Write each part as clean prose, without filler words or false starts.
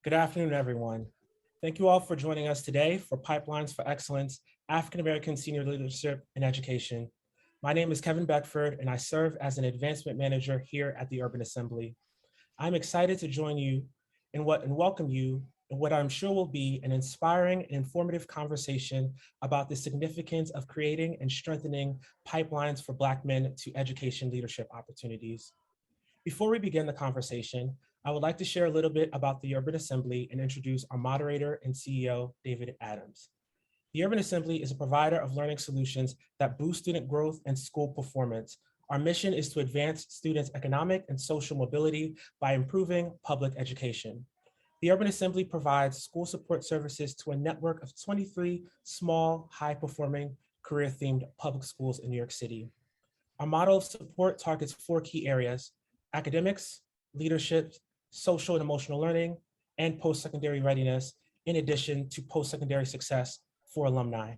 Good afternoon, everyone. Thank you all for joining us today for Pipelines for Excellence, African American Senior Leadership in Education. My name is Kevin Beckford, and I serve as an advancement manager here at the Urban Assembly. I'm excited to join you and welcome you in what I'm sure will be an inspiring and informative conversation about the significance of creating and strengthening pipelines for Black men to education leadership opportunities. Before we begin the conversation, I would like to share a little bit about the Urban Assembly and introduce our moderator and CEO, David Adams. The Urban Assembly is a provider of learning solutions that boost student growth and school performance. Our mission is to advance students' economic and social mobility by improving public education. The Urban Assembly provides school support services to a network of 23 small, high-performing, career-themed public schools in New York City. Our model of support targets 4 key areas: academics, leadership, social and emotional learning, and post-secondary readiness, in addition to post-secondary success for alumni.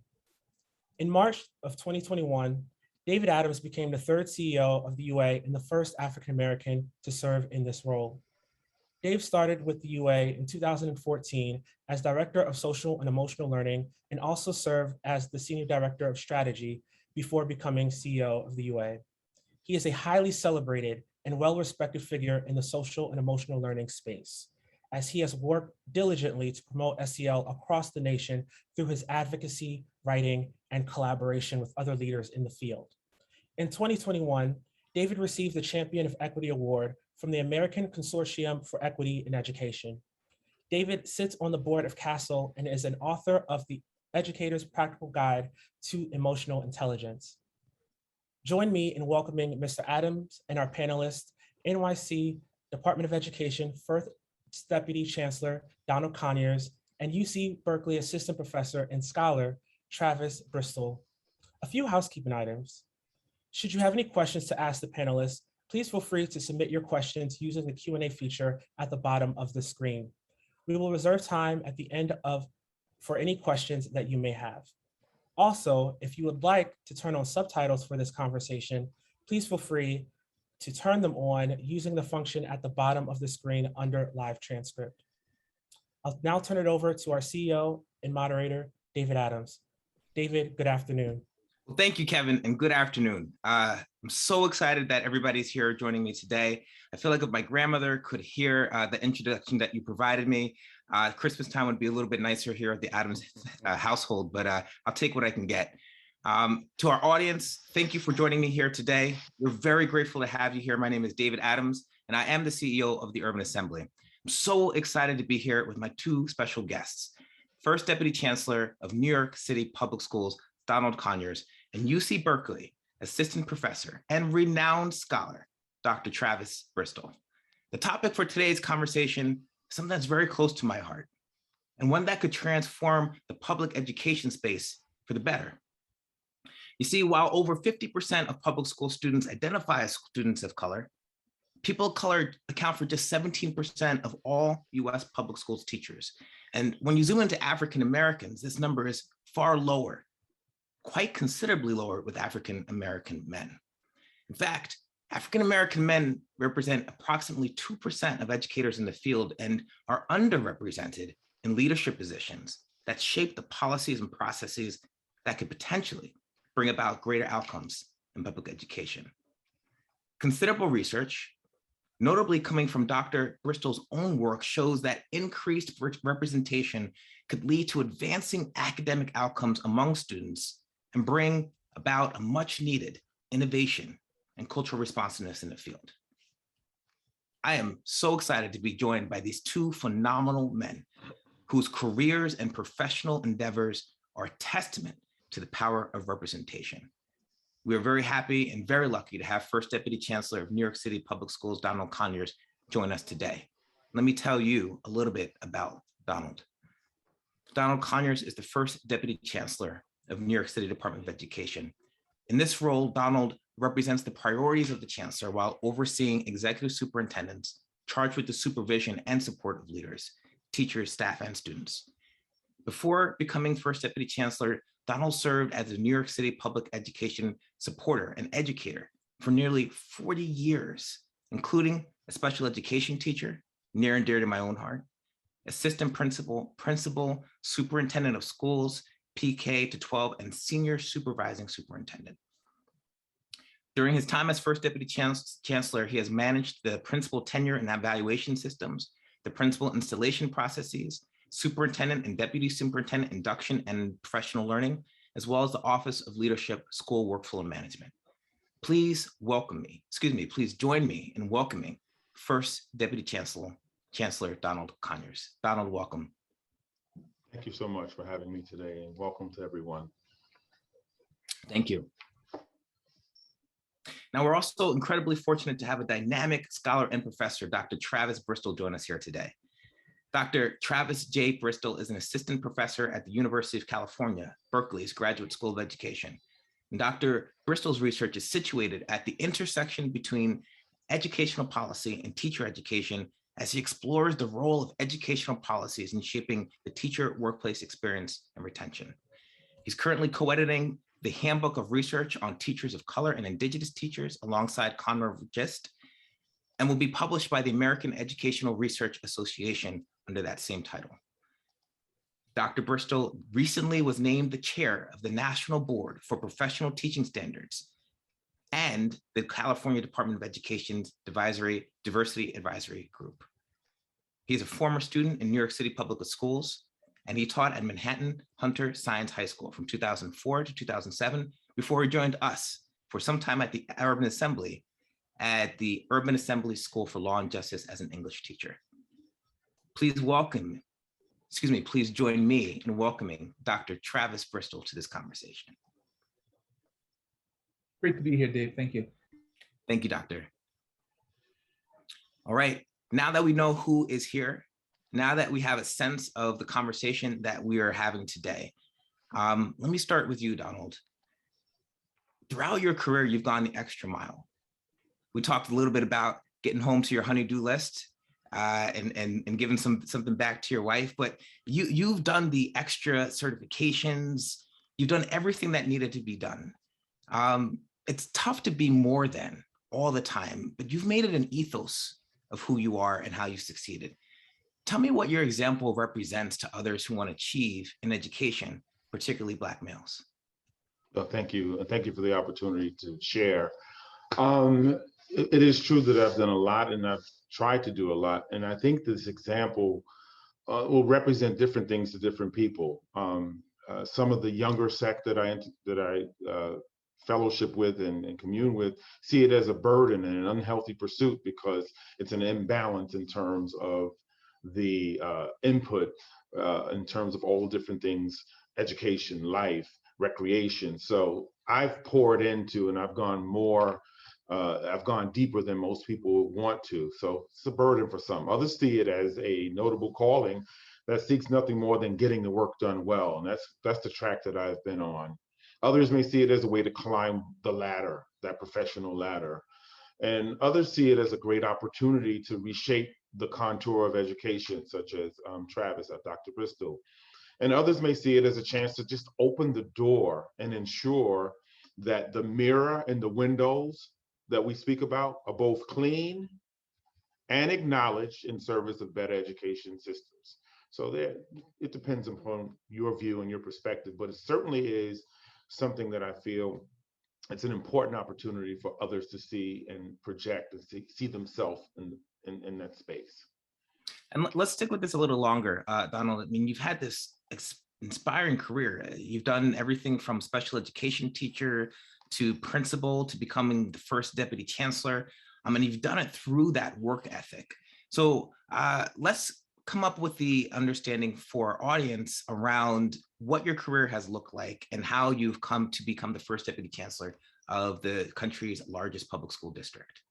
In March of 2021, David Adams became the 3rd CEO of the UA and the first African-American to serve in this role. Dave started with the UA in 2014 as Director of Social and Emotional Learning and also served as the Senior Director of Strategy before becoming CEO of the UA. He is a highly celebrated and well-respected figure in the social and emotional learning space, as he has worked diligently to promote SEL across the nation through his advocacy, writing, and collaboration with other leaders in the field. In 2021, David received the Champion of Equity Award from the American Consortium for Equity in Education. David sits on the board of CASEL and is an author of the Educator's Practical Guide to Emotional Intelligence. Join me in welcoming Mr. Adams and our panelists, NYC Department of Education First Deputy Chancellor Donald Conyers and UC Berkeley Assistant Professor and Scholar Travis Bristol. A few housekeeping items. Should you have any questions to ask the panelists, please feel free to submit your questions using the Q&A feature at the bottom of the screen. We will reserve time at the end for any questions that you may have. Also, if you would like to turn on subtitles for this conversation, please feel free to turn them on using the function at the bottom of the screen under live transcript. I'll now turn it over to our CEO and moderator, David Adams. David, good afternoon. Well, thank you, Kevin, and good afternoon. I'm so excited that everybody's here joining me today. I feel like if my grandmother could hear the introduction that you provided me, Christmas time would be a little bit nicer here at the Adams household, but I'll take what I can get. To our audience, thank you for joining me here today. We're very grateful to have you here. My name is David Adams, and I am the CEO of the Urban Assembly. I'm so excited to be here with my 2 special guests, First Deputy Chancellor of New York City Public Schools, Donald Conyers, and UC Berkeley Assistant Professor and renowned scholar, Dr. Travis Bristol. The topic for today's conversation is something that's very close to my heart, and one that could transform the public education space for the better. You see, while over 50% of public school students identify as students of color, people of color account for just 17% of all US public schools teachers. And when you zoom into African Americans, this number is far lower, quite considerably lower with African American men. In fact, African American men represent approximately 2% of educators in the field and are underrepresented in leadership positions that shape the policies and processes that could potentially bring about greater outcomes in public education. Considerable research, notably coming from Dr. Bristol's own work, shows that increased representation could lead to advancing academic outcomes among students and bring about a much needed innovation and cultural responsiveness in the field. I am so excited to be joined by these 2 phenomenal men whose careers and professional endeavors are a testament to the power of representation. We are very happy and very lucky to have First Deputy Chancellor of New York City Public Schools, Donald Conyers, join us today. Let me tell you a little bit about Donald. Donald Conyers is the First Deputy Chancellor of New York City Department of Education. In this role, Donald represents the priorities of the Chancellor while overseeing executive superintendents charged with the supervision and support of leaders, teachers, staff, and students. Before becoming First Deputy Chancellor, Donald served as a New York City public education supporter and educator for nearly 40 years, including a special education teacher, near and dear to my own heart, assistant principal, superintendent of schools, PK to 12, and senior supervising superintendent. During his time as First Deputy Chancellor, he has managed the principal tenure and evaluation systems, the principal installation processes, superintendent and deputy superintendent induction and professional learning, as well as the Office of Leadership, School Workflow and Management. Please join me in welcoming First Deputy Chancellor Donald Conyers. Donald, welcome. Thank you so much for having me today, and welcome to everyone. Thank you. Now, we're also incredibly fortunate to have a dynamic scholar and professor, Dr. Travis Bristol, join us here today. Dr. Travis J. Bristol is an assistant professor at the University of California, Berkeley's Graduate School of Education. And Dr. Bristol's research is situated at the intersection between educational policy and teacher education as he explores the role of educational policies in shaping the teacher workplace experience and retention. He's currently co-editing the Handbook of Research on Teachers of Color and Indigenous Teachers alongside Conrad Gist, and will be published by the American Educational Research Association under that same title. Dr. Bristol recently was named the chair of the National Board for Professional Teaching Standards and the California Department of Education's Diversity Advisory Group. He's a former student in New York City Public Schools, and he taught at Manhattan Hunter Science High School from 2004 to 2007 before he joined us for some time at the Urban Assembly School for Law and Justice as an English teacher. Please join me in welcoming Dr. Travis Bristol to this conversation. Great to be here, Dave. Thank you. Thank you, Doctor. All right, now that we know who is here, now that we have a sense of the conversation that we are having today, let me start with you, Donald. Throughout your career, you've gone the extra mile. We talked a little bit about getting home to your honey-do list and giving something back to your wife, but you've done the extra certifications. You've done everything that needed to be done. It's tough to be more than all the time, but you've made it an ethos of who you are and how you succeeded. Tell me what your example represents to others who want to achieve in education, particularly Black males. Well, thank you. And thank you for the opportunity to share. It is true that I've done a lot and I've tried to do a lot. And I think this example will represent different things to different people. Some of the younger sect that I fellowship with and commune with see it as a burden and an unhealthy pursuit because it's an imbalance in terms of the input in terms of all different things, education, life, recreation. So I've poured into and I've gone deeper than most people want to. So it's a burden for some. Others see it as a notable calling that seeks nothing more than getting the work done well. And that's the track that I've been on. Others may see it as a way to climb the ladder, that professional ladder. And others see it as a great opportunity to reshape the contour of education, such as Travis at Dr. Bristol. And others may see it as a chance to just open the door and ensure that the mirror and the windows that we speak about are both clean and acknowledged in service of better education systems. So it depends upon your view and your perspective, but it certainly is something that I feel it's an important opportunity for others to see and project and see themselves in that space. And let's stick with this a little longer, Donald. I mean, you've had this inspiring career. You've done everything from special education teacher to principal to becoming the first deputy chancellor. And you've done it through that work ethic. So let's come up with the understanding for our audience around what your career has looked like and how you've come to become the first deputy chancellor of the country's largest public school district.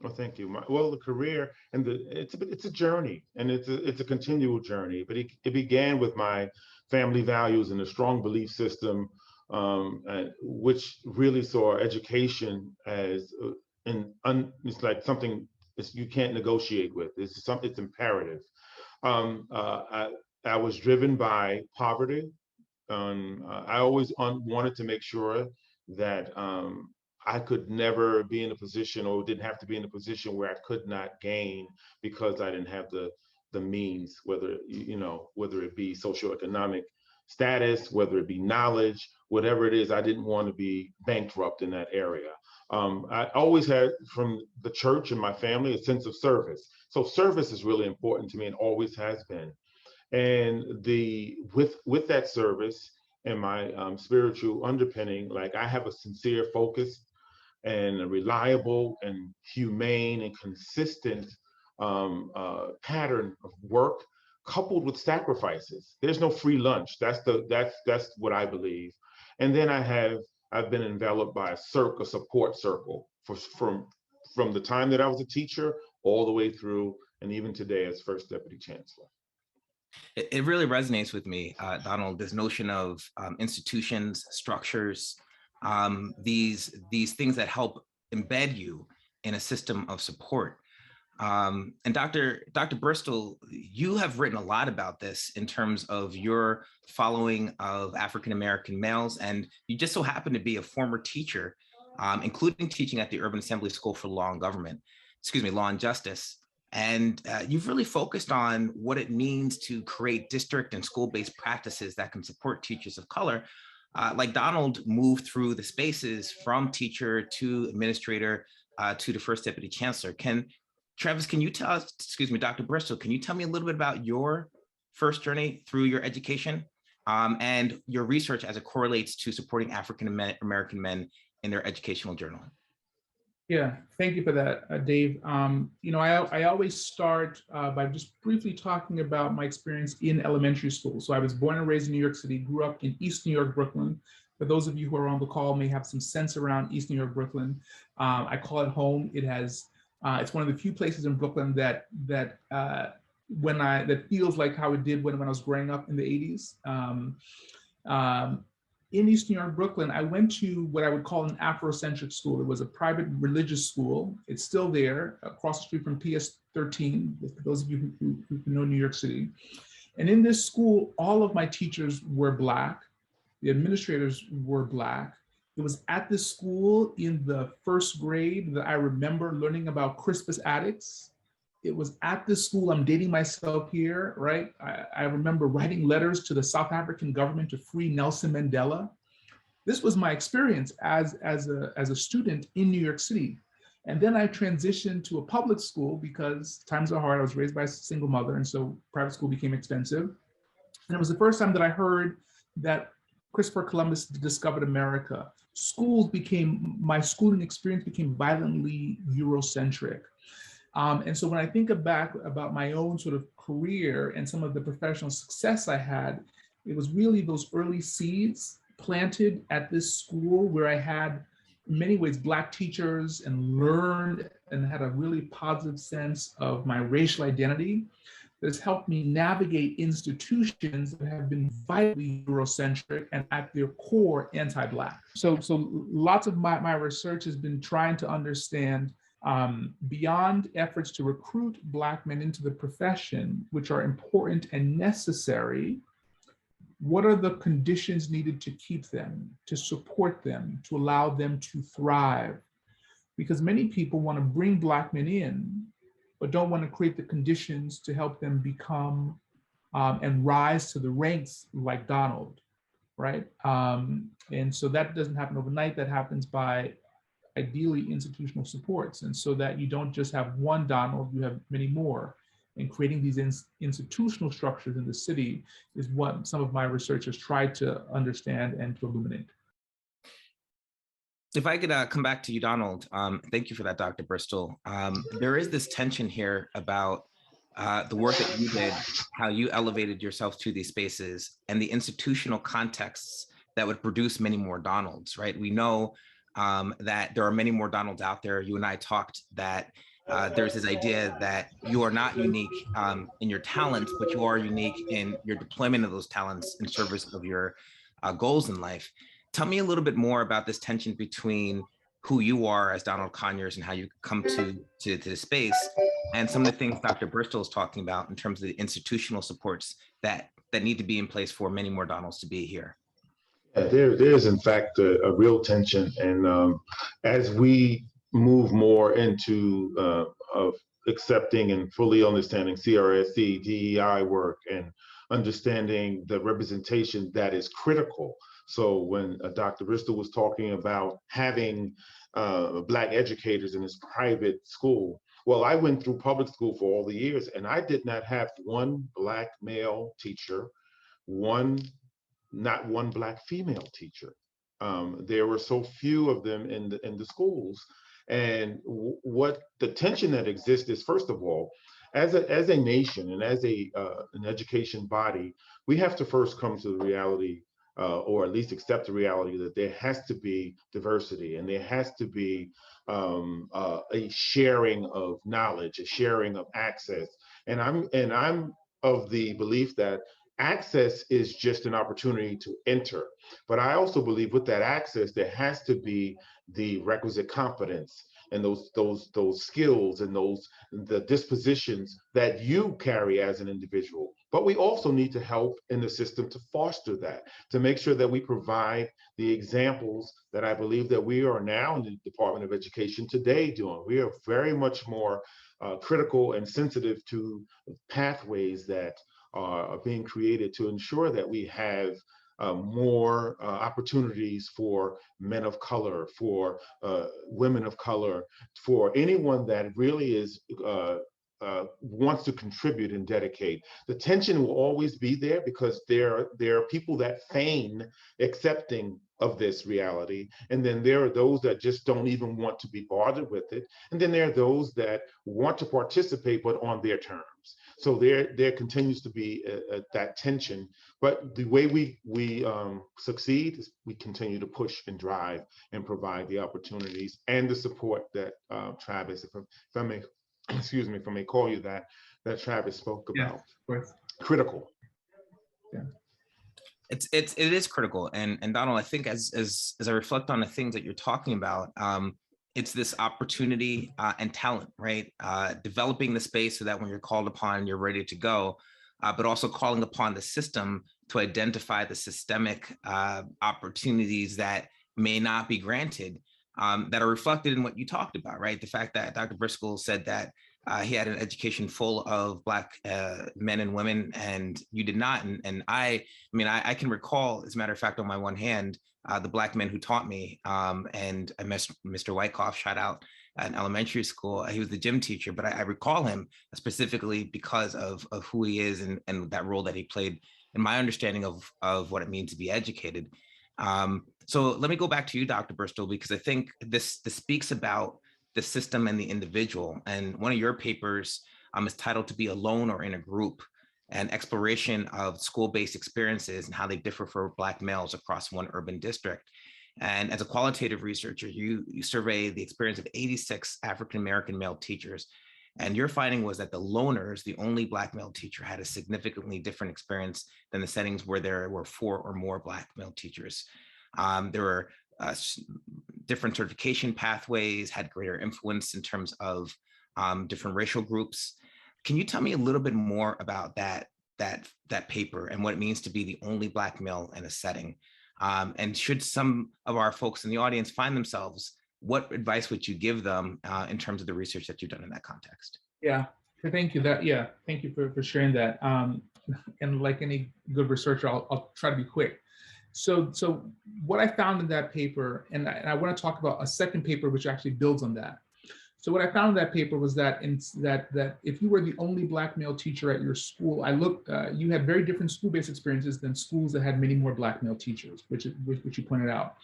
Well, thank you. Well, the career and it's a journey, and it's a continual journey. But it began with my family values and a strong belief system, which really saw education as it's like something you can't negotiate with. It's imperative. I was driven by poverty. I always wanted to make sure that I could never be in a position, or didn't have to be in a position where I could not gain because I didn't have the means, whether it be socioeconomic status, whether it be knowledge, whatever it is. I didn't want to be bankrupt in that area. I always had, from the church and my family, a sense of service. So service is really important to me and always has been. And with that service and my spiritual underpinning, like, I have a sincere focus and a reliable and humane and consistent pattern of work, coupled with sacrifices. There's no free lunch. That's what I believe. And then I've been enveloped by a support circle from the time that I was a teacher all the way through, and even today as First Deputy Chancellor. It really resonates with me, Donald, this notion of institutions, structures, these things that help embed you in a system of support. And Dr. Bristol, you have written a lot about this in terms of your following of African-American males, and you just so happen to be a former teacher, including teaching at the Urban Assembly School for Law and Justice. And you've really focused on what it means to create district and school-based practices that can support teachers of color. Like Donald moved through the spaces from teacher to administrator to the First Deputy Chancellor. Travis, can you tell us, Dr. Bristol, can you tell me a little bit about your first journey through your education and your research as it correlates to supporting African-American men in their educational journey? Yeah, thank you for that, Dave. I always start by just briefly talking about my experience in elementary school. So I was born and raised in New York City, grew up in East New York, Brooklyn. For those of you who are on the call may have some sense around East New York, Brooklyn. I call it home. It's one of the few places in Brooklyn that feels like how it did when I was growing up in the 80s. In East New York, Brooklyn, I went to what I would call an Afrocentric school. It was a private religious school. It's still there, across the street from PS 13, for those of you who know New York City. And in this school, all of my teachers were Black. The administrators were Black. It was at this school in the first grade that I remember learning about Crispus Attucks. It was at this school, I'm dating myself here, right? I remember writing letters to the South African government to free Nelson Mandela. This was my experience as a student in New York City. And then I transitioned to a public school because times are hard. I was raised by a single mother, and so private school became expensive. And it was the first time that I heard that Christopher Columbus discovered America. My schooling experience became violently Eurocentric. And so when I think back about my own sort of career and some of the professional success I had, it was really those early seeds planted at this school where I had, in many ways, Black teachers and learned and had a really positive sense of my racial identity that has helped me navigate institutions that have been vitally Eurocentric and at their core anti-Black. So lots of my research has been trying to understand beyond efforts to recruit Black men into the profession, which are important and necessary, what are the conditions needed to keep them, to support them, to allow them to thrive? Because many people want to bring Black men in, but don't want to create the conditions to help them become and rise to the ranks like Donald, right? And so that doesn't happen overnight. That happens by ideally institutional supports. And so that you don't just have one Donald, you have many more. And creating these institutional structures in the city is what some of my research has tried to understand and to illuminate. If I could come back to you, Donald, thank you for that, Dr. Bristol. There is this tension here about the work that you did, how you elevated yourself to these spaces and the institutional contexts that would produce many more Donalds, right? We know that there are many more Donalds out there. You and I talked that there's this idea that you are not unique in your talents, but you are unique in your deployment of those talents in service of your goals in life. Tell me a little bit more about this tension between who you are as Donald Conyers and how you come to the space, and some of the things Dr. Bristol is talking about in terms of the institutional supports that need to be in place for many more Donalds to be here. There's in fact a real tension, and as we move more into of accepting and fully understanding CRSC, DEI work, and understanding the representation that is critical. So when Dr. Bristol was talking about having Black educators in his private school, well, I went through public school for all the years, and I did not have one Black male teacher, not one Black female teacher. There were so few of them in the schools. And what the tension that exists is, first of all, as a nation and as an education body, we have to first come to the reality, or at least accept the reality, that there has to be diversity, and there has to be a sharing of knowledge, a sharing of access. And I'm of the belief that access is just an opportunity to enter. But I also believe with that access, there has to be the requisite competence and those skills and the dispositions that you carry as an individual. But we also need to help in the system to foster that, to make sure that we provide the examples that I believe that we are now in the Department of Education today doing. We are very much more critical and sensitive to pathways that are being created to ensure that we have more opportunities for men of color, for women of color, for anyone that really is wants to contribute and dedicate. The tension will always be there because there are people that feign accepting of this reality, and then there are those that just don't even want to be bothered with it, and then there are those that want to participate but on their terms. So there continues to be that tension, but the way we succeed is we continue to push and drive and provide the opportunities and the support that Travis, if I may, excuse me, if I may call you that Travis spoke about. Yeah, of course. Critical. Yeah. It is critical, and Donald, I think as I reflect on the things that you're talking about, it's this opportunity and talent, right? Developing the space so that when you're called upon, you're ready to go, but also calling upon the system to identify the systemic opportunities that may not be granted, that are reflected in what you talked about, right? The fact that Dr. Bristol said that he had an education full of Black men and women, and you did not. And I can recall, as a matter of fact, on my one hand, the Black men who taught me, and I met Mr. Wyckoff, shout out, at an elementary school. He was the gym teacher, but I recall him specifically because of who he is and that role that he played in my understanding of what it means to be educated. So let me go back to you, Dr. Bristol, because I think this speaks about the system and the individual. And one of your papers is titled "To Be Alone or in a Group: An Exploration of School-Based Experiences and How They Differ for Black Males Across One Urban District." And as a qualitative researcher, you survey the experience of 86 African-American male teachers. And your finding was that the loners, the only Black male teacher, had a significantly different experience than the settings where there were 4 or more Black male teachers. There were different certification pathways, had greater influence in terms of different racial groups. Can you tell me a little bit more about that paper and what it means to be the only Black male in a setting? And should some of our folks in the audience find themselves, what advice would you give them in terms of the research that you've done in that context? Yeah, thank you. Thank you for sharing that. And like any good researcher, I'll try to be quick. So what I found in that paper, and I want to talk about a second paper which actually builds on that. So what I found in that paper was that that if you were the only Black male teacher at your school, you had very different school-based experiences than schools that had many more Black male teachers, which you pointed out.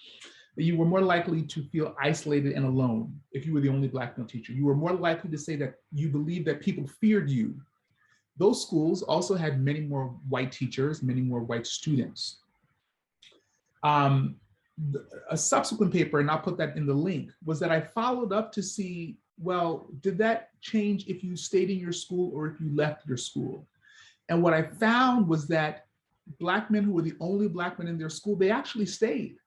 You were more likely to feel isolated and alone if you were the only Black male teacher. You were more likely to say that you believed that people feared you. Those schools also had many more white teachers, many more white students. a subsequent paper, and I'll put that in the link, was that I followed up to see, well, did that change if you stayed in your school or if you left your school? And what I found was that Black men who were the only Black men in their school, they actually stayed.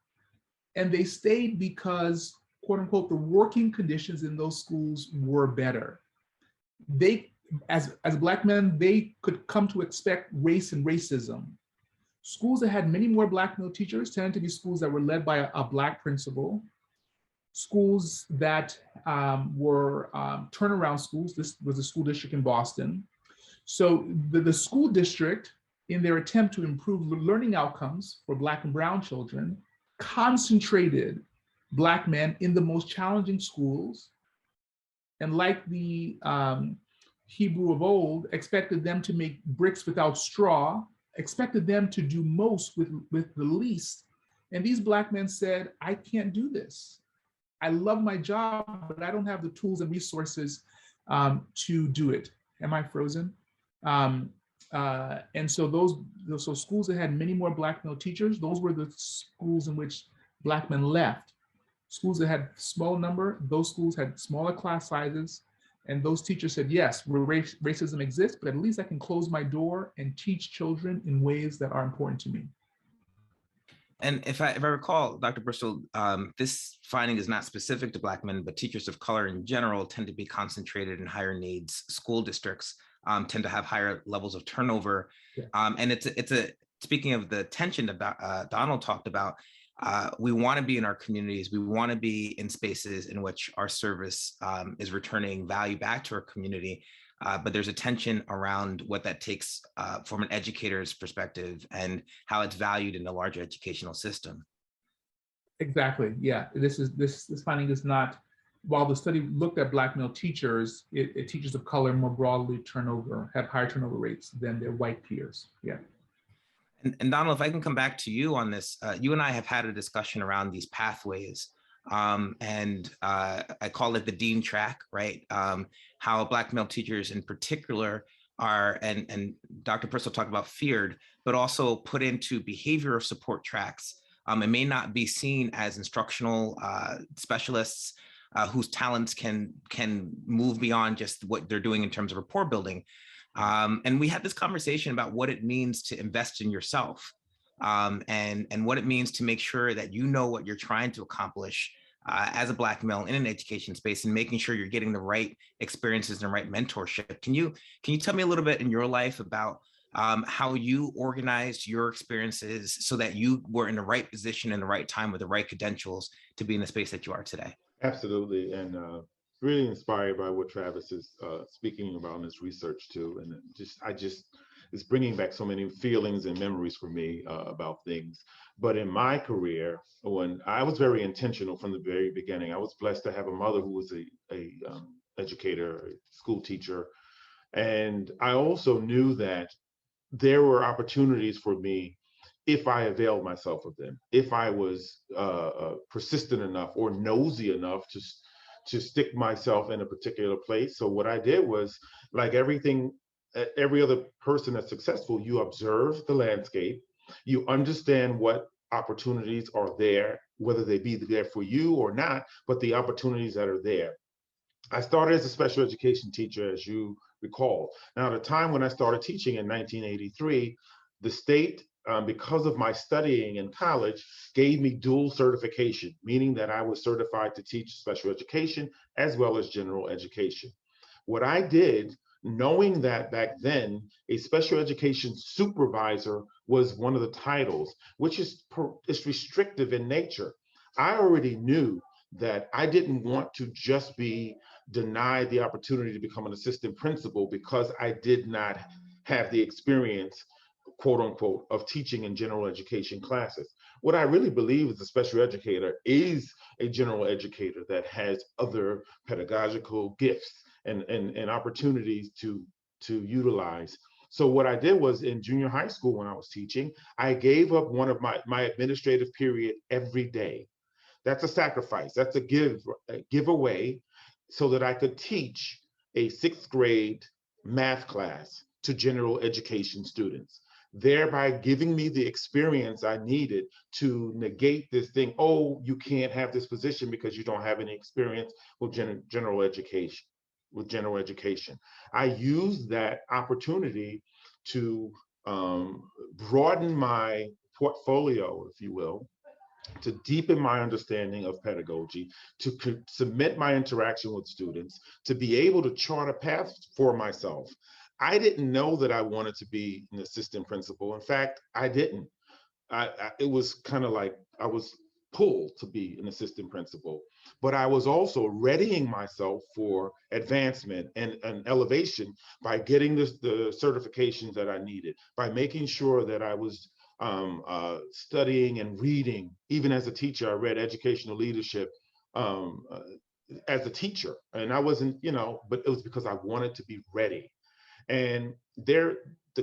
And they stayed because, quote unquote, the working conditions in those schools were better. They, as Black men, they could come to expect race and racism. Schools that had many more Black male teachers tended to be schools that were led by a Black principal. Schools that were turnaround schools. This was a school district in Boston. So the school district, in their attempt to improve learning outcomes for Black and brown children, concentrated Black men in the most challenging schools. And like the Hebrew of old, expected them to make bricks without straw, expected them to do most with the least. And these Black men said, I can't do this. I love my job, but I don't have the tools and resources to do it. Am I frozen? And so so schools that had many more Black male teachers, those were the schools in which Black men left. Schools that had small number, those schools had smaller class sizes. And those teachers said, yes, racism exists, but at least I can close my door and teach children in ways that are important to me. And if I recall, Dr. Bristol, this finding is not specific to Black men, but teachers of color in general tend to be concentrated in higher needs school districts, tend to have higher levels of turnover. Yeah. And speaking of the tension that Donald talked about, we want to be in our communities. We want to be in spaces in which our service is returning value back to our community. But there's a tension around what that takes from an educator's perspective and how it's valued in the larger educational system. Exactly. Yeah. This finding is not, while the study looked at Black male teachers, teachers of color more broadly have higher turnover rates than their white peers. Yeah. And Donald, if I can come back to you on this, you and I have had a discussion around these pathways. I call it the dean track, right? How Black male teachers in particular are, and Dr. Bristol talked about feared, but also put into behavioral support tracks. It may not be seen as instructional specialists whose talents can move beyond just what they're doing in terms of rapport building. And we had this conversation about what it means to invest in yourself and what it means to make sure that you know what you're trying to accomplish as a Black male in an education space and making sure you're getting the right experiences and the right mentorship. Can you tell me a little bit in your life about how you organized your experiences so that you were in the right position in the right time with the right credentials to be in the space that you are today? Absolutely. And really inspired by what Travis is speaking about in his research too. And it's bringing back so many feelings and memories for me about things. But in my career, when I was very intentional from the very beginning, I was blessed to have a mother who was a educator, a school teacher. And I also knew that there were opportunities for me if I availed myself of them, if I was persistent enough or nosy enough to stick myself in a particular place. So what I did was, like every other person that's successful, you observe the landscape, you understand what opportunities are there, whether they be there for you or not, but the opportunities that are there. I started as a special education teacher, as you recall. Now, at the time when I started teaching in 1983, the state, because of my studying in college, gave me dual certification, meaning that I was certified to teach special education as well as general education. What I did, knowing that back then a special education supervisor was one of the titles, which is restrictive in nature, I already knew that I didn't want to just be denied the opportunity to become an assistant principal because I did not have the experience, quote unquote, of teaching in general education classes. What I really believe is a special educator is a general educator that has other pedagogical gifts and opportunities to utilize. So what I did was, in junior high school when I was teaching, I gave up one of my administrative period every day. That's a sacrifice. That's a giveaway so that I could teach a 6th grade math class to general education students. thereby giving me the experience I needed to negate this thing. Oh, you can't have this position because you don't have any experience with general education. I used that opportunity to broaden my portfolio, if you will, to deepen my understanding of pedagogy, to submit my interaction with students, to be able to chart a path for myself. I didn't know that I wanted to be an assistant principal. In fact, I didn't. It was kind of like I was pulled to be an assistant principal, but I was also readying myself for advancement and elevation by getting the certifications that I needed, by making sure that I was studying and reading. Even as a teacher, I read educational leadership as a teacher, and I wasn't, but it was because I wanted to be ready. And the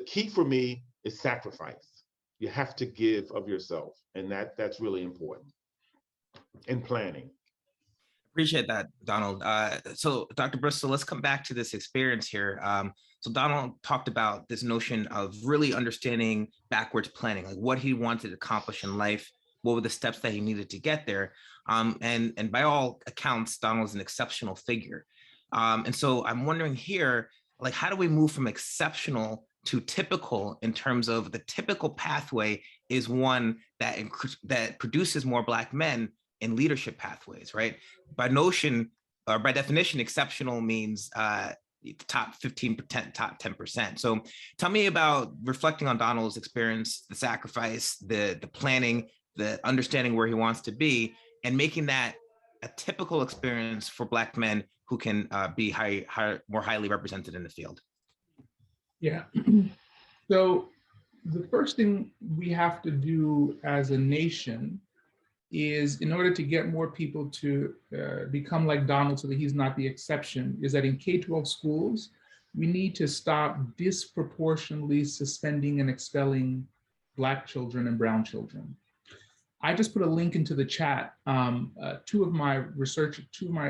key for me is sacrifice. You have to give of yourself, and that's really important in planning. Appreciate that, Donald. So Dr. Bristol, let's come back to this experience here. So Donald talked about this notion of really understanding backwards planning, like what he wanted to accomplish in life, what were the steps that he needed to get there. And by all accounts, Donald's an exceptional figure. And so I'm wondering here, like, how do we move from exceptional to typical in terms of the typical pathway is one that produces more Black men in leadership pathways, right? By notion, or by definition, exceptional means top 15%, top 10%. So tell me about reflecting on Donald's experience, the sacrifice, the planning, the understanding where he wants to be, and making that a typical experience for Black men who can be more highly represented in the field. Yeah. So the first thing we have to do as a nation is, in order to get more people to become like Donald so that he's not the exception, is that in K-12 schools, we need to stop disproportionately suspending and expelling Black children and brown children. I just put a link into the chat. Two of my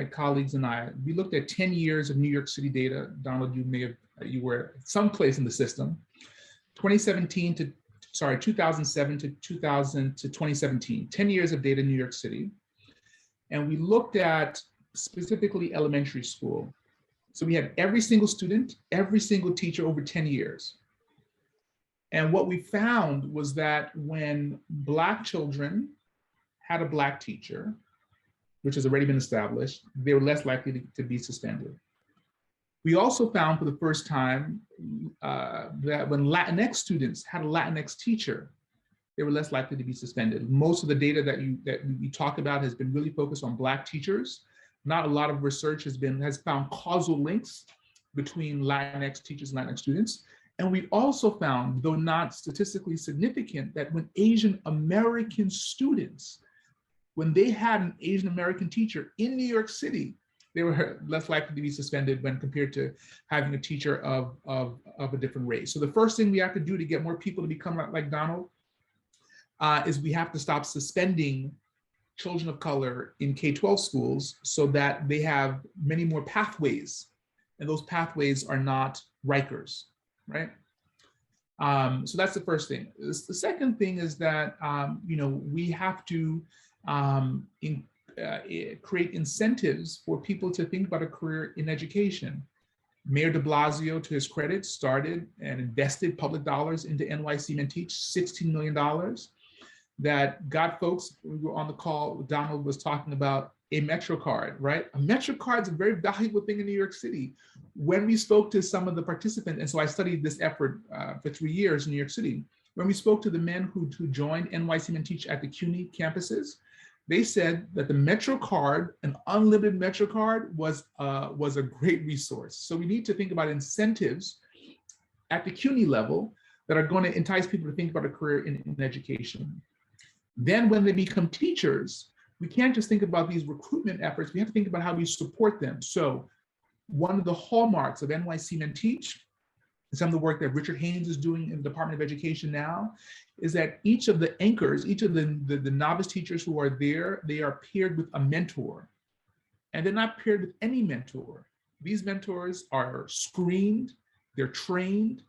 colleagues and I, we looked at 10 years of New York City data. Donald, you were someplace in the system. 2007 to 2017, 10 years of data in New York City. And we looked at specifically elementary school. So we had every single student, every single teacher over 10 years. And what we found was that when Black children had a Black teacher, which has already been established, they were less likely to be suspended. We also found for the first time that when Latinx students had a Latinx teacher, they were less likely to be suspended. Most of the data that we talk about has been really focused on Black teachers. Not a lot of research has found causal links between Latinx teachers and Latinx students. And we also found, though not statistically significant, that when Asian American students, when they had an Asian American teacher in New York City, they were less likely to be suspended when compared to having a teacher of a different race. So the first thing we have to do to get more people to become like Donald is we have to stop suspending children of color in K-12 schools so that they have many more pathways, and those pathways are not Rikers, right? So that's the first thing. The second thing is that we have to create incentives for people to think about a career in education. Mayor de Blasio, to his credit, started and invested public dollars into NYCDOE, $16 million, that got folks, we were on the call, Donald was talking about a Metro card, right? A Metro card is a very valuable thing in New York City. When we spoke to some of the participants, and so I studied this effort for 3 years in New York City, when we spoke to the men who joined NYCDOE at the CUNY campuses, they said that the Metro card, an unlimited Metro card, was a great resource. So we need to think about incentives at the CUNY level that are going to entice people to think about a career in education. Then when they become teachers, we can't just think about these recruitment efforts, we have to think about how we support them. So one of the hallmarks of NYCDOE, and some of the work that Richard Haynes is doing in the Department of Education now, is that each of the anchors, each of the novice teachers who are there, they are paired with a mentor. And they're not paired with any mentor. These mentors are screened, they're trained,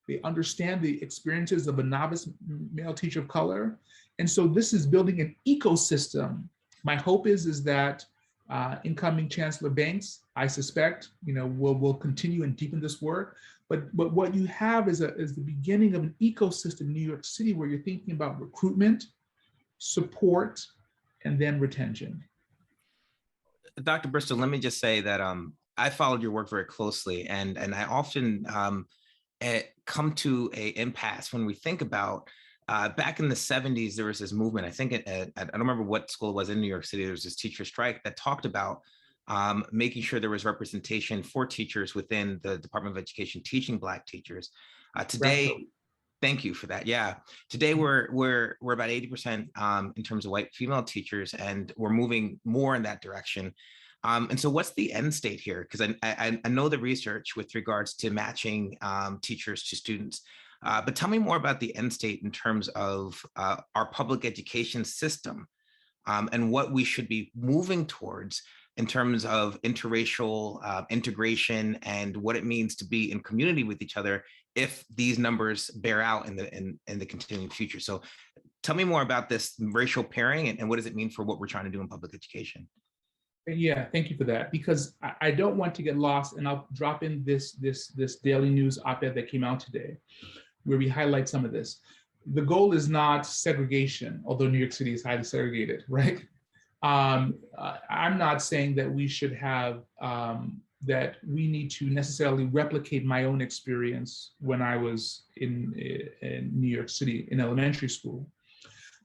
They understand the experiences of a novice male teacher of color. And so this is building an ecosystem. My hope is that incoming Chancellor Banks, I suspect, will continue and deepen this work. But what you have is the beginning of an ecosystem in New York City where you're thinking about recruitment, support, and then retention. Dr. Bristol, let me just say that I followed your work very closely, and I often come to an impasse when we think about back in the 70s, there was this movement. I think I don't remember what school it was in New York City. There was this teacher strike that talked about making sure there was representation for teachers within the Department of Education teaching Black teachers. Today, Right. thank you for that. Yeah, today we're about 80% in terms of white female teachers, and we're moving more in that direction. And so what's the end state here? Because I know the research with regards to matching teachers to students, but tell me more about the end state in terms of our public education system and what we should be moving towards in terms of interracial integration and what it means to be in community with each other if these numbers bear out in the continuing future. So tell me more about this racial pairing and what does it mean for what we're trying to do in public education? Yeah, thank you for that, because I don't want to get lost, and I'll drop in this Daily News op-ed that came out today, where we highlight some of this. The goal is not segregation, although New York City is highly segregated, right? I'm not saying that we should have, that we need to necessarily replicate my own experience when I was in New York City in elementary school.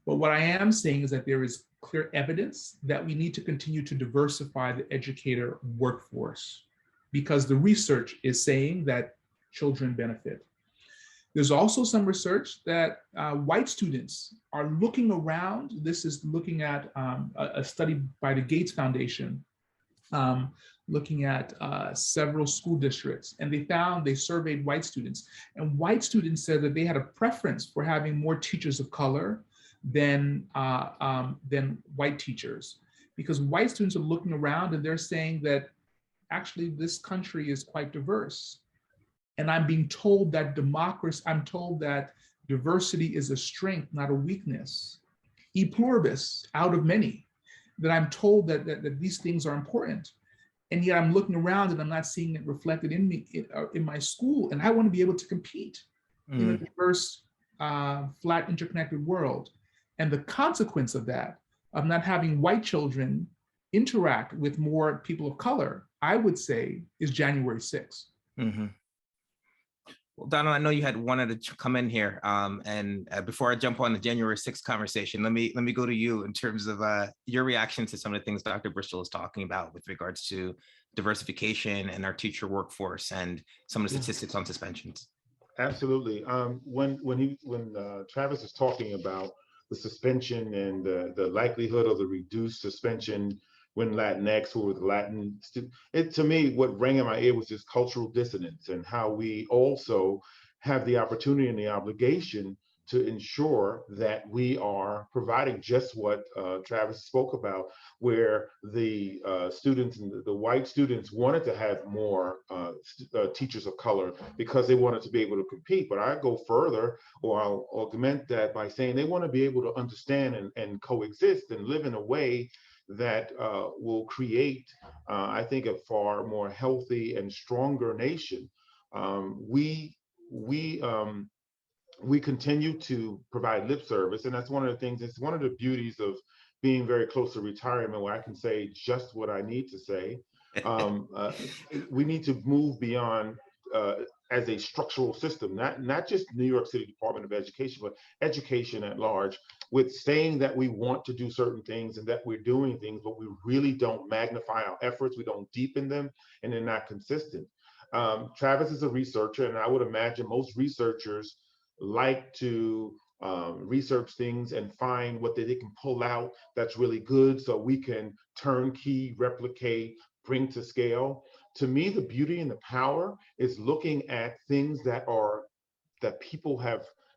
But what I am saying is that there is clear evidence that we need to continue to diversify the educator workforce, because the research is saying that children benefit. There's also some research that white students are looking around. This is looking at a study by the Gates Foundation, looking at several school districts, and they surveyed white students, and white students said that they had a preference for having more teachers of color than white teachers, because white students are looking around and they're saying that actually this country is quite diverse. And I'm being told that diversity is a strength, not a weakness. E pluribus, out of many, that I'm told that these things are important. And yet I'm looking around and I'm not seeing it reflected in me, in my school. And I want to be able to compete in a diverse, flat, interconnected world. And the consequence of that, of not having white children interact with more people of color, I would say, is January 6th. Mm-hmm. Well, Donald, I know you had wanted to come in here, and before I jump on the January 6th conversation, let me go to you in terms of your reaction to some of the things Dr. Bristol is talking about with regards to diversification and our teacher workforce and some of the statistics on suspensions. Absolutely. When Travis is talking about the suspension and the likelihood of the reduced suspension when Latinx or with Latin, to me, what rang in my ear was this cultural dissonance and how we also have the opportunity and the obligation to ensure that we are providing just what Travis spoke about, where the students and the white students wanted to have more teachers of color because they wanted to be able to compete. But I go further, or I'll augment that by saying they want to be able to understand and coexist and live in a way that will create, I think, a far more healthy and stronger nation. We continue to provide lip service, and that's one of the things. It's one of the beauties of being very close to retirement, where I can say just what I need to say. We need to move beyond as a structural system, not just New York City Department of Education, but education at large, with saying that we want to do certain things and that we're doing things, but we really don't magnify our efforts, we don't deepen them, and they're not consistent. Travis is a researcher, and I would imagine most researchers like to research things and find what they can pull out that's really good so we can turnkey, replicate, bring to scale. To me, the beauty and the power is looking at things that people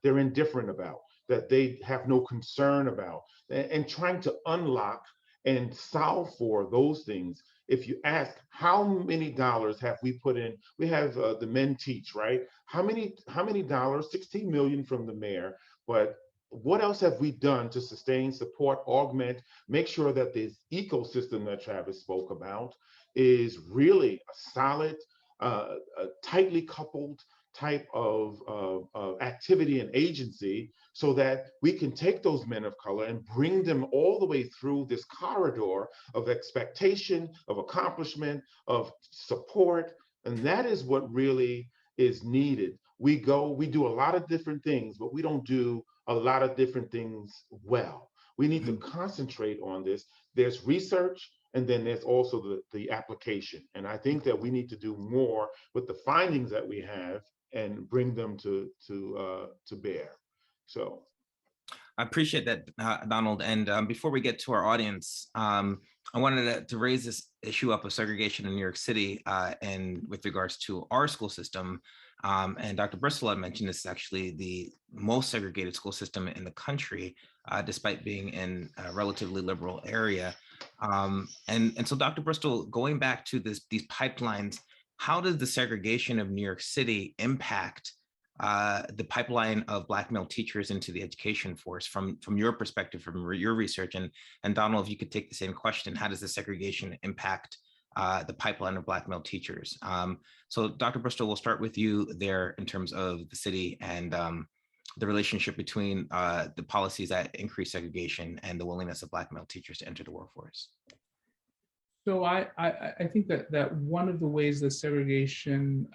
they're indifferent about, that they have no concern about, and trying to unlock and solve for those things if you ask how many dollars have we put in, we have the Men Teach, right? How many dollars? 16 million from the mayor, but what else have we done to sustain, support, augment, make sure that this ecosystem that Travis spoke about is really a solid, a tightly coupled type of activity and agency, so that we can take those men of color and bring them all the way through this corridor of expectation, of accomplishment, of support. And that is what really is needed. We do a lot of different things, but we don't do a lot of different things well. We need to concentrate on this. There's research, and then there's also the application. And I think that we need to do more with the findings that we have and bring them to bear. So I appreciate that, Donald. And before we get to our audience, I wanted to raise this issue up of segregation in New York City and with regards to our school system. And Dr. Bristol had mentioned this is actually the most segregated school system in the country, despite being in a relatively liberal area. And so Dr. Bristol, going back to these pipelines, how does the segregation of New York City impact the pipeline of Black male teachers into the education force from your perspective, from your research? And Donald, if you could take the same question, how does the segregation impact the pipeline of Black male teachers? So Dr. Bristol, we'll start with you there in terms of the city and the relationship between the policies that increase segregation and the willingness of Black male teachers to enter the workforce. So I think that one of the ways that segregation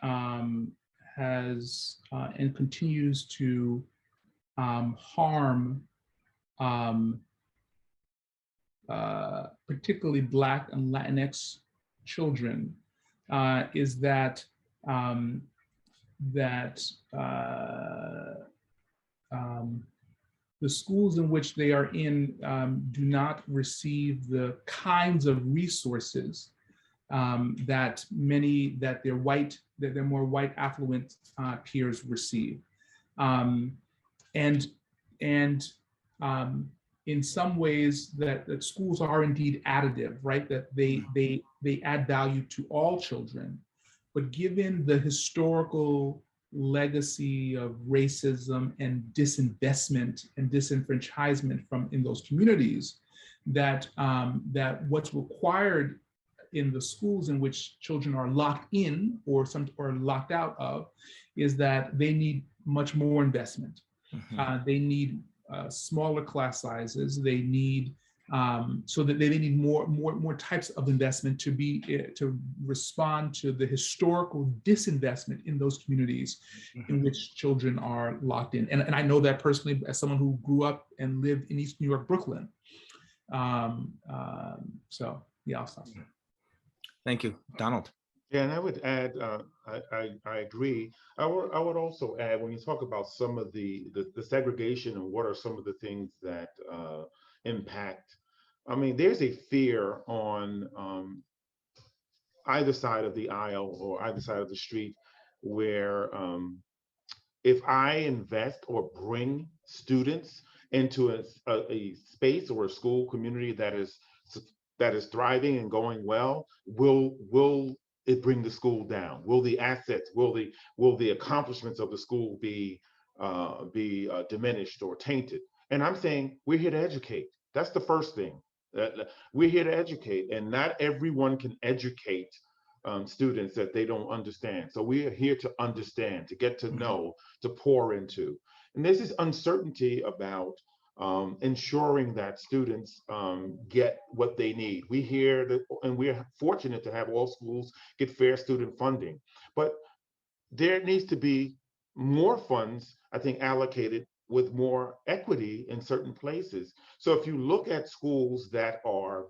has and continues to harm particularly Black and Latinx children is that the schools in which they are in do not receive the kinds of resources that their more white affluent peers receive, and in some ways that schools are indeed additive, right? That they add value to all children, but given the historical legacy of racism and disinvestment and disenfranchisement in those communities, that what's required in the schools in which children are locked in or locked out of is that they need much more investment. They need smaller class sizes. They need so that they need more types of investment to respond to the historical disinvestment in those communities in which children are locked in. And I know that personally as someone who grew up and lived in East New York, Brooklyn. So yeah, I'll stop. Thank you, Donald. Yeah, and I would add, I agree. I would also add, when you talk about some of the segregation and what are some of the things that impact, I mean, there's a fear on either side of the aisle or either side of the street where if I invest or bring students into a space or a school community that is thriving and going well, will it bring the school down? Will the assets, will the accomplishments of the school be diminished or tainted? And I'm saying we're here to educate. That's the first thing. We're here to educate, and not everyone can educate students that they don't understand. So we are here to understand, to get to know, to pour into. And there's this uncertainty about ensuring that students get what they need. We hear that, and we're fortunate to have all schools get fair student funding, but there needs to be more funds, I think, allocated with more equity in certain places. So if you look at schools that are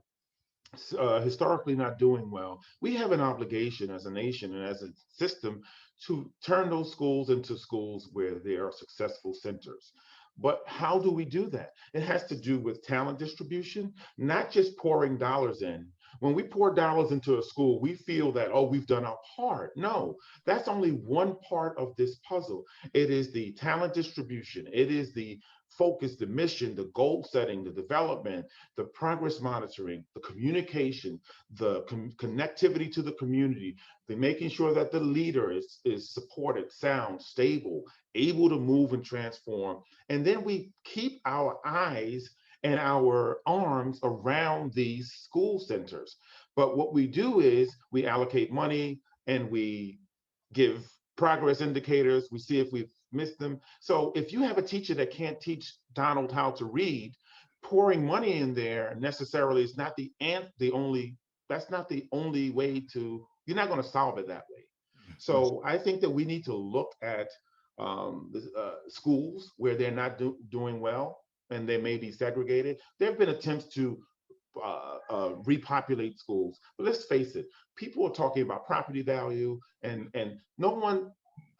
historically not doing well, we have an obligation as a nation and as a system to turn those schools into schools where they are successful centers. But how do we do that? It has to do with talent distribution, not just pouring dollars in, When we pour dollars into a school, we feel that, oh, we've done our part. No, that's only one part of this puzzle. It is the talent distribution. It is the focus, the mission, the goal setting, the development, the progress monitoring, the communication, the connectivity to the community, the making sure that the leader is supported, sound, stable, able to move and transform. And then we keep our eyes and our arms around these school centers. But what we do is we allocate money and we give progress indicators. We see if we've missed them. So if you have a teacher that can't teach Donald how to read, pouring money in there necessarily is not that's not the only way to, you're not going to solve it that way. So I think that we need to look at schools where they're not doing well and they may be segregated. There have been attempts to repopulate schools, but let's face it, people are talking about property value and no one,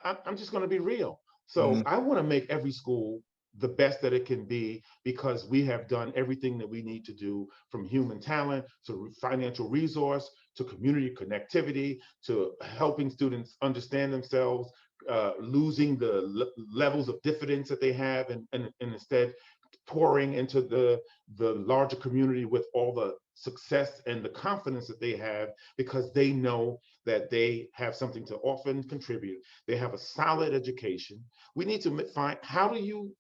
I'm just going to be real. So I want to make every school the best that it can be, because we have done everything that we need to do, from human talent to financial resource to community connectivity to helping students understand themselves, losing the levels of diffidence that they have, and instead pouring into the larger community with all the success and the confidence that they have, because they know that they have something to offer and contribute. They have a solid education. We need to find, how do you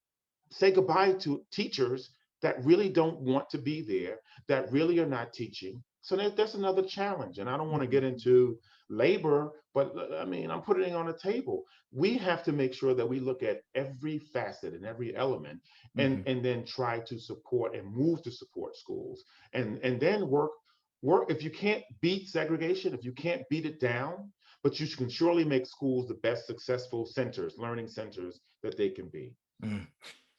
say goodbye to teachers that really don't want to be there, that really are not teaching? So that's another challenge. And I don't want to get into labor, but I mean, I'm putting it on the table. We have to make sure that we look at every facet and every element, and then try to support and move to support schools, and then work. If you can't beat segregation, if you can't beat it down, but you can surely make schools the best successful centers, learning centers that they can be.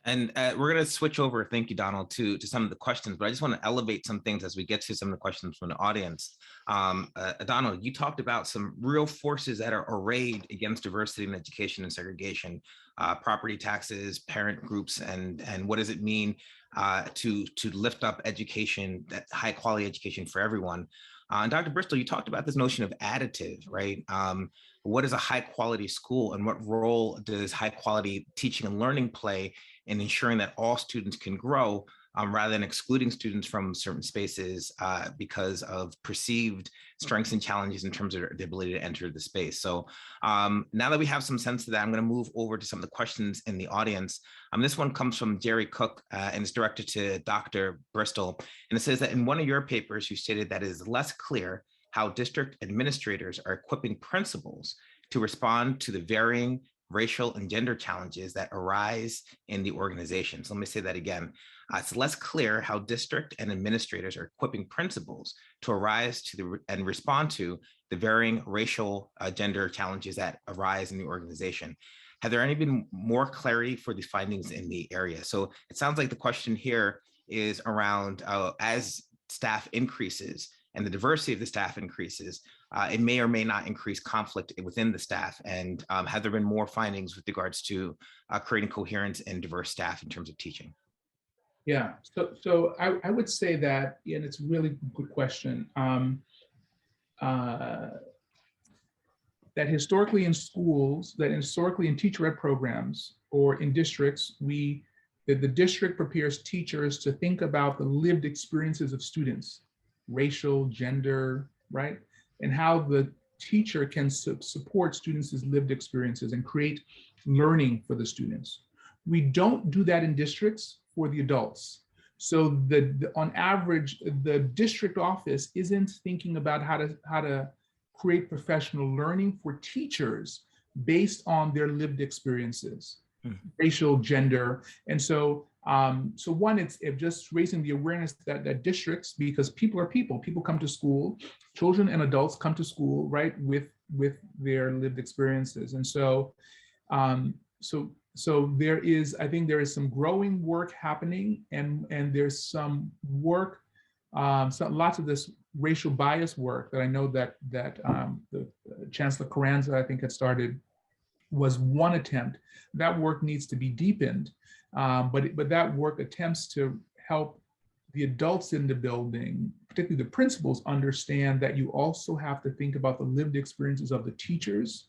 And we're going to switch over, thank you, Donald, to some of the questions, but I just want to elevate some things as we get to some of the questions from the audience. Donald, you talked about some real forces that are arrayed against diversity in education and segregation, property taxes, parent groups, and what does it mean to lift up education, that high quality education for everyone. And Dr. Bristol, you talked about this notion of additive, right? What is a high quality school, and what role does high quality teaching and learning play in ensuring that all students can grow, rather than excluding students from certain spaces because of perceived strengths and challenges in terms of the ability to enter the space. So now that we have some sense of that, I'm going to move over to some of the questions in the audience. This one comes from Jerry Cook and is directed to Dr. Bristol. And it says that in one of your papers, you stated that it is less clear how district administrators are equipping principals to respond to the varying racial and gender challenges that arise in the organization. So let me say that again. It's less clear how district and administrators are equipping principals to arise to and respond to the varying racial gender challenges that arise in the organization. Have there any been more clarity for the findings in the area? So it sounds like the question here is around as staff increases and the diversity of the staff increases, it may or may not increase conflict within the staff. And have there been more findings with regards to creating coherence and diverse staff in terms of teaching? Yeah, so I would say that, and it's a really good question, that historically in schools, that historically in teacher-ed programs or in districts, the district prepares teachers to think about the lived experiences of students, racial, gender, right? And how the teacher can support students' lived experiences and create learning for the students. We don't do that in districts for the adults. So on average, the district office isn't thinking about how to create professional learning for teachers based on their lived experiences, racial, gender. And so one, it's just raising the awareness that districts, because people are people come to school, children and adults come to school, right, with their lived experiences. And so there is, I think there is some growing work happening, and there's some work, lots of this racial bias work that I know that the Chancellor Carranza, I think, had started, was one attempt. That work needs to be deepened, but that work attempts to help the adults in the building, particularly the principals, understand that you also have to think about the lived experiences of the teachers,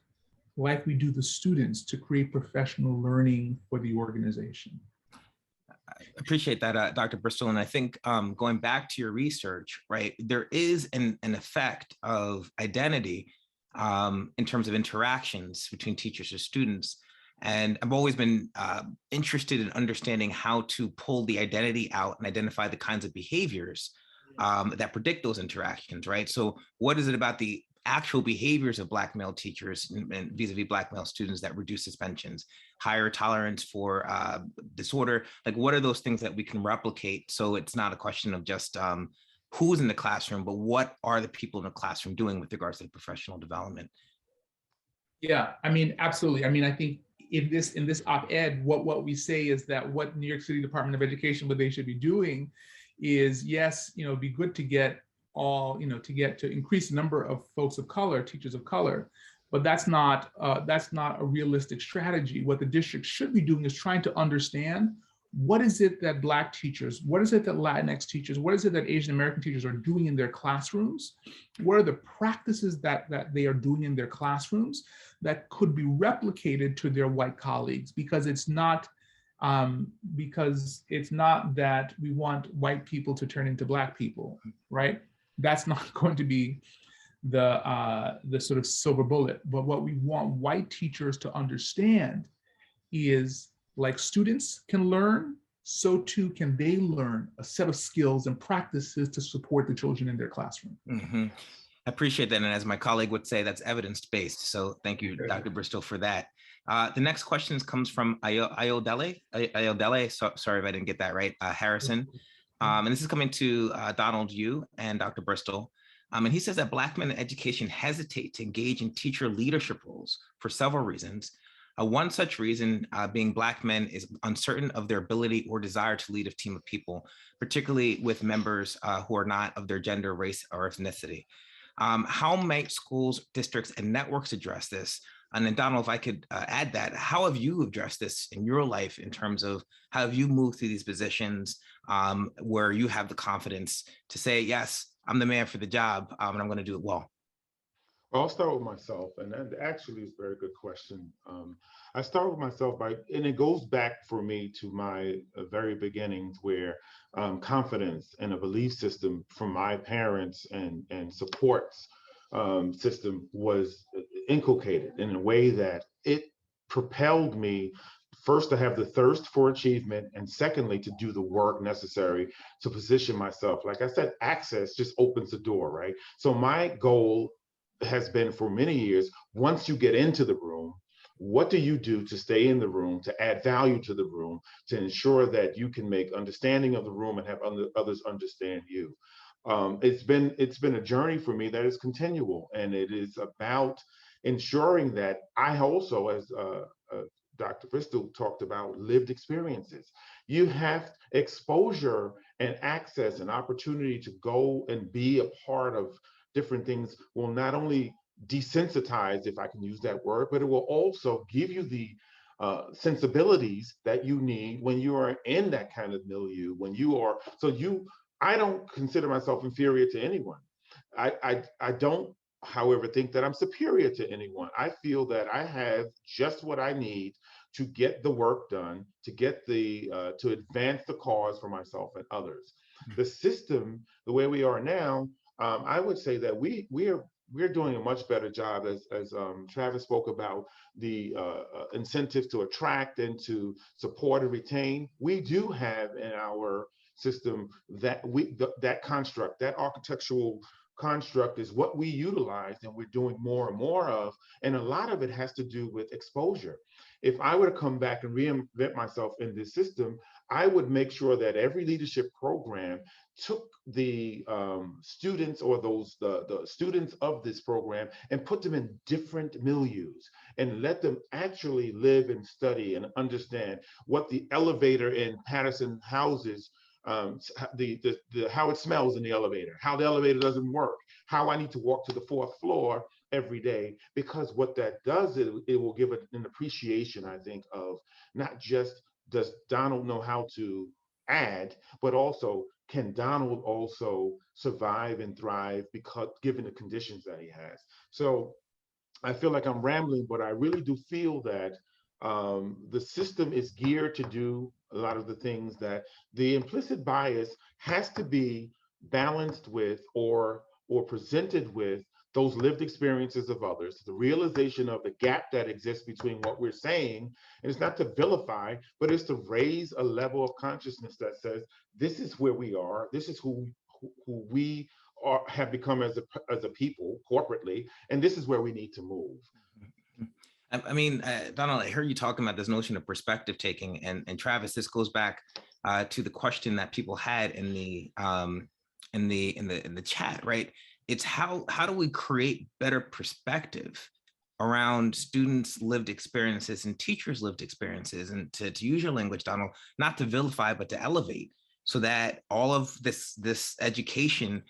like we do the students, to create professional learning for the organization. I appreciate that, Dr. Bristol. And I think going back to your research, right, there is an effect of identity in terms of interactions between teachers or students. And I've always been interested in understanding how to pull the identity out and identify the kinds of behaviors that predict those interactions, right? So what is it about the actual behaviors of Black male teachers and vis-a-vis Black male students that reduce suspensions, higher tolerance for disorder? Like, what are those things that we can replicate? So it's not a question of just who's in the classroom, but what are the people in the classroom doing with regards to professional development? Yeah, I mean, absolutely. I mean, I think in this op-ed, what we say is that what New York City Department of Education, what they should be doing is, yes, it'd be good to get all, to increase the number of folks of color, teachers of color, but that's not a realistic strategy. What the district should be doing is trying to understand what is it that Black teachers, what is it that Latinx teachers, what is it that Asian American teachers are doing in their classrooms? What are the practices that they are doing in their classrooms that could be replicated to their white colleagues? Because it's not that we want white people to turn into Black people, right? That's not going to be the sort of silver bullet. But what we want white teachers to understand is, like students can learn, so too can they learn a set of skills and practices to support the children in their classroom. Mm-hmm. I appreciate that. And as my colleague would say, that's evidence-based. So thank you, Dr. Bristol, for that. The next question comes from Ayodele. So, sorry if I didn't get that right, Harrison. And this is coming to Donald, you and Dr. Bristol. And he says that Black men in education hesitate to engage in teacher leadership roles for several reasons. One such reason being Black men is uncertain of their ability or desire to lead a team of people, particularly with members who are not of their gender, race, or ethnicity. How might schools, districts, and networks address this? And then Donald, if I could add that, how have you addressed this in your life in terms of how have you moved through these positions where you have the confidence to say, yes, I'm the man for the job and I'm going to do it well? I'll start with myself, and that actually is a very good question. I start with myself and it goes back for me to my very beginnings where confidence and a belief system from my parents and supports system was inculcated in a way that it propelled me first to have the thirst for achievement, and secondly, to do the work necessary to position myself. Like I said, access just opens the door, right? So my goal has been for many years, once you get into the room, what do you do to stay in the room, to add value to the room, to ensure that you can make understanding of the room and have others understand you? It's been a journey for me that is continual, and it is about ensuring that I also, as Dr. Bristol talked about, lived experiences. You have exposure and access and opportunity to go and be a part of different things will not only desensitize, if I can use that word, but it will also give you the sensibilities that you need when you are in that kind of milieu, when you are, I don't consider myself inferior to anyone. I don't, however, think that I'm superior to anyone. I feel that I have just what I need to get the work done, to get to advance the cause for myself and others. The system, the way we are now, I would say that we're doing a much better job, as Travis spoke about, the incentives to attract and to support and retain. We do have in our system that that construct, that architectural construct is what we utilize and we're doing more and more of. And a lot of it has to do with exposure. If I were to come back and reinvent myself in this system, I would make sure that every leadership program took the students or the students of this program and put them in different milieus and let them actually live and study and understand what the elevator in Patterson houses, how it smells in the elevator, how the elevator doesn't work, how I need to walk to the 4th floor every day, because what that does is it will give an appreciation, I think, of not just does Donald know how to add, but also can Donald also survive and thrive because given the conditions that he has? So I feel like I'm rambling, but I really do feel that the system is geared to do a lot of the things that the implicit bias has to be balanced with or presented with those lived experiences of others, the realization of the gap that exists between what we're saying. And it's not to vilify, but it's to raise a level of consciousness that says, this is where we are, this is who we are, have become as a people corporately, and this is where we need to move. I mean, Donald, I heard you talking about this notion of perspective taking, and Travis, this goes back to the question that people had in the chat, right? It's how do we create better perspective around students' lived experiences and teachers' lived experiences, and to use your language, Donald, not to vilify but to elevate, so that all of this education,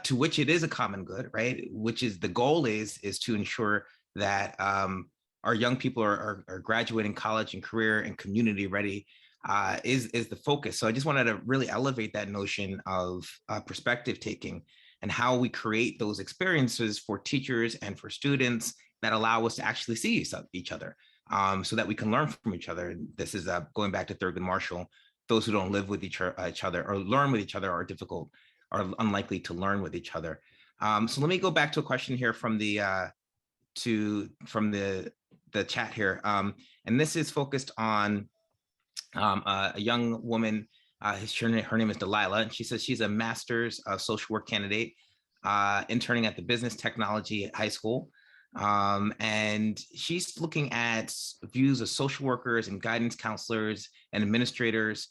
to which it is a common good, right? Which is the goal is to ensure that our young people are graduating college and career and community ready, is the focus. So I just wanted to really elevate that notion of perspective taking and how we create those experiences for teachers and for students that allow us to actually see each other, so that we can learn from each other. And this is going back to Thurgood Marshall: those who don't live with each other or learn with each other are unlikely to learn with each other. So let me go back to a question here from the chat here, and this is focused on a young woman. Her name is Delilah, and she says she's a master's of social work candidate, interning at the Business Technology High School. And she's looking at views of social workers and guidance counselors and administrators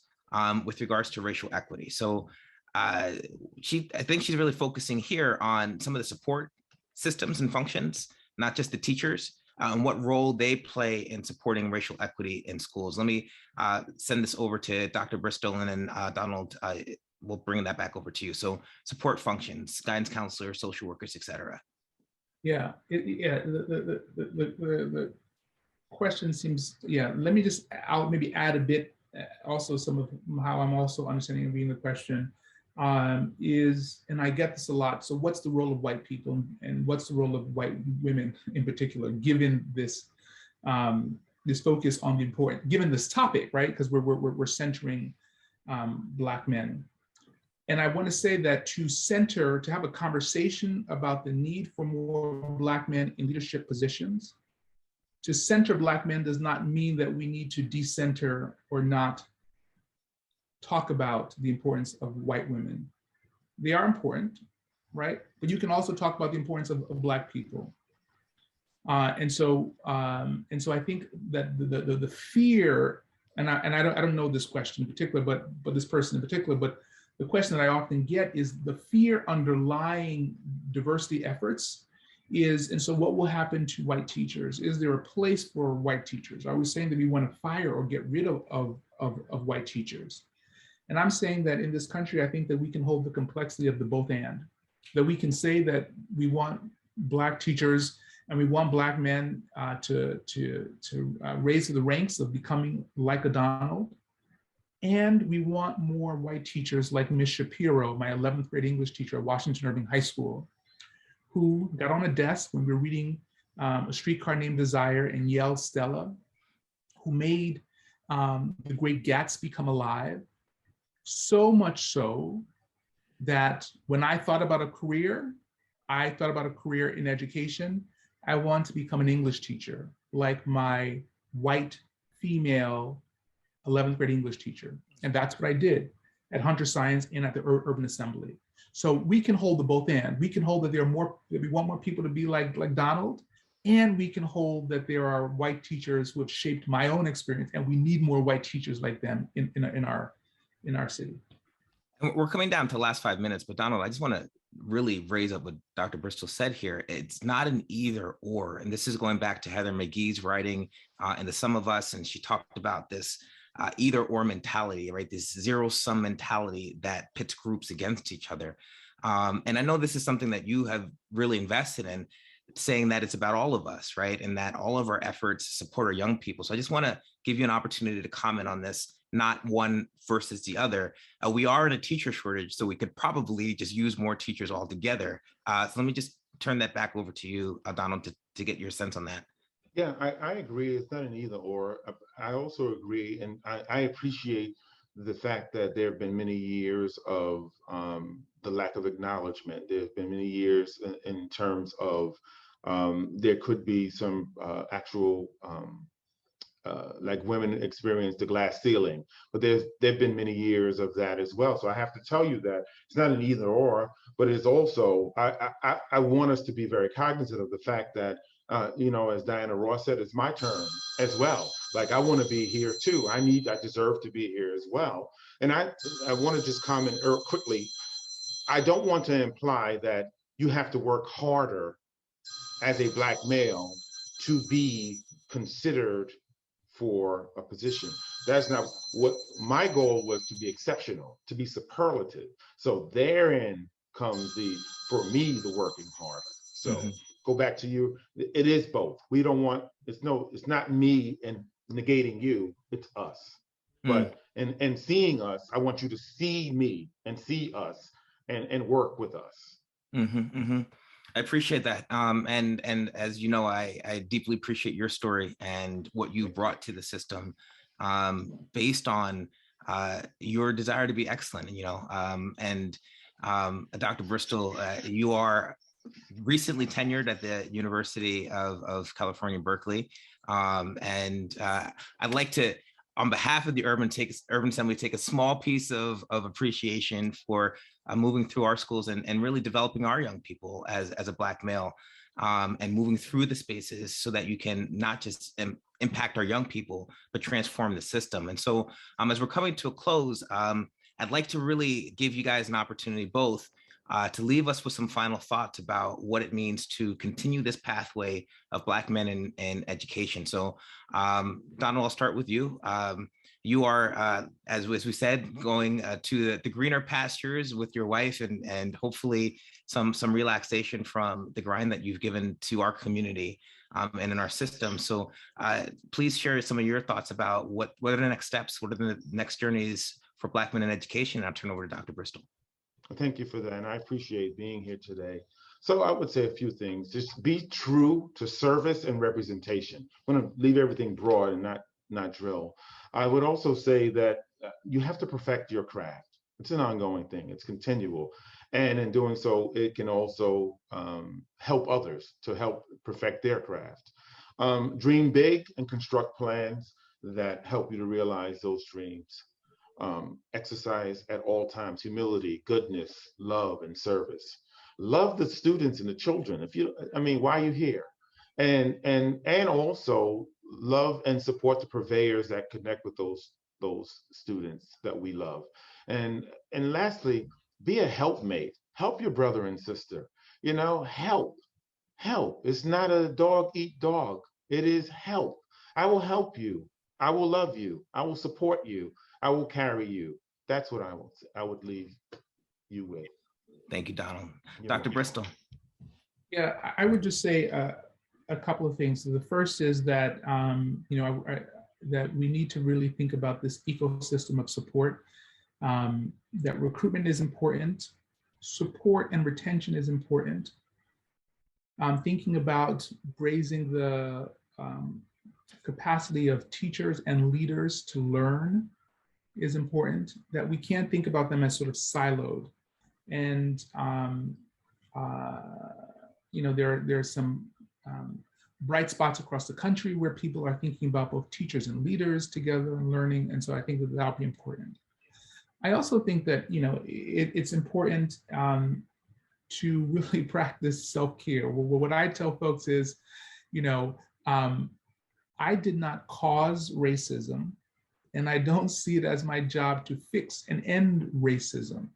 with regards to racial equity. So I think she's really focusing here on some of the support systems and functions, not just the teachers, and what role they play in supporting racial equity in schools. Let me send this over to Dr. Bristol, and then Donald, we'll bring that back over to you. So support functions, guidance counselors, social workers, et cetera. Yeah, the question seems, let me I'll maybe add a bit, also some of how I'm also understanding and reading the question. And I get this a lot, so what's the role of white people and what's the role of white women in particular, given this this focus on the important, given this topic, right? Because we're centering Black men. And I want to say that to have a conversation about the need for more Black men in leadership positions, to center Black men does not mean that we need to decenter or not talk about the importance of white women. They are important, right? But you can also talk about the importance of Black people. And so I think that the fear, and I don't know this question in particular, but this person in particular, but the question that I often get is the fear underlying diversity efforts is, and so what will happen to white teachers? Is there a place for white teachers? Are we saying that we want to fire or get rid of white teachers? And I'm saying that in this country, I think that we can hold the complexity of the both and, that we can say that we want Black teachers and we want Black men to raise to the ranks of becoming like a Donald. And we want more white teachers like Miss Shapiro, my 11th grade English teacher at Washington Irving High School, who got on a desk when we were reading A Streetcar Named Desire and yelled Stella, who made The Great Gatsby come alive. So much so that when I thought about a career, I thought about a career in education. I want to become an English teacher, like my white female 11th grade English teacher. And that's what I did at Hunter Science and at the Urban Assembly. So we can hold the both and. We can hold that there are more, that we want more people to be like Donald, and we can hold that there are white teachers who have shaped my own experience, and we need more white teachers like them in our city. And we're coming down to the last 5 minutes, but Donald, I just want to really raise up what Dr. Bristol said here. It's not an either or, and this is going back to Heather McGee's writing in The Sum of Us, and she talked about this either or mentality, right? This zero sum mentality that pits groups against each other. And I know this is something that you have really invested in, saying that it's about all of us, right? And that all of our efforts support our young people. So I just want to give you an opportunity to comment on this not one versus the other. We are in a teacher shortage, so we could probably just use more teachers altogether. So let me just turn that back over to you, Donald, to get your sense on that. Yeah, I agree. It's not an either or. I also agree, and I appreciate the fact that there have been many years of the lack of acknowledgement. There have been many years in terms of there could be some actual like women experience the glass ceiling, but there've been many years of that as well. So I have to tell you that it's not an either or, but it's also I want us to be very cognizant of the fact that you know, as Diana Ross said, it's my turn as well. Like I want to be here too. I deserve to be here as well. And I want to just comment quickly. I don't want to imply that you have to work harder as a Black male to be considered for a position. That's not what my goal was, to be exceptional, to be superlative. So therein comes for me, the working harder. So go back to you. It is both. We don't want, it's not me and negating you, it's us. But and seeing us, I want you to see me and see us and work with us. I appreciate that. And as you know, I deeply appreciate your story and what you brought to the system based on your desire to be excellent, you know, and Dr. Bristol, you are recently tenured at the University of California, Berkeley. And I'd like to, on behalf of the Urban Assembly, take a small piece of appreciation for moving through our schools and really developing our young people as a Black male and moving through the spaces so that you can not just impact our young people, but transform the system. And so as we're coming to a close, I'd like to really give you guys an opportunity both to leave us with some final thoughts about what it means to continue this pathway of Black men in education. So Donald, I'll start with you. You are, as we said, going to the greener pastures with your wife and hopefully some relaxation from the grind that you've given to our community and in our system. So please share some of your thoughts about what are the next steps, what are the next journeys for Black men in education. I'll turn over to Dr. Bristol. Thank you for that, and I appreciate being here today. So I would say a few things. Just be true to service and representation. I'm going to leave everything broad and not drill. I would also say that you have to perfect your craft. It's an ongoing thing. It's continual. And in doing so, it can also help others to help perfect their craft. Dream big and construct plans that help you to realize those dreams. Exercise at all times humility, goodness, love, and service. Love the students and the children. Why are you here? And also love and support the purveyors that connect with those students that we love. And lastly, be a helpmate. Help your brother and sister. You know, help. It's not a dog eat dog. It is help. I will help you. I will love you. I will support you. I will carry you. That's what I would leave you with. Thank you, Donald. Dr. Bristol. Yeah, I would just say a couple of things. The first is that that we need to really think about this ecosystem of support. That recruitment is important, support and retention is important. Thinking about raising the capacity of teachers and leaders to learn is important, that we can't think about them as sort of siloed. And, there are some bright spots across the country where people are thinking about both teachers and leaders together and learning. And so I think that that'll be important. I also think that, it's important to really practice self-care. What I tell folks is, I did not cause racism, and I don't see it as my job to fix and end racism.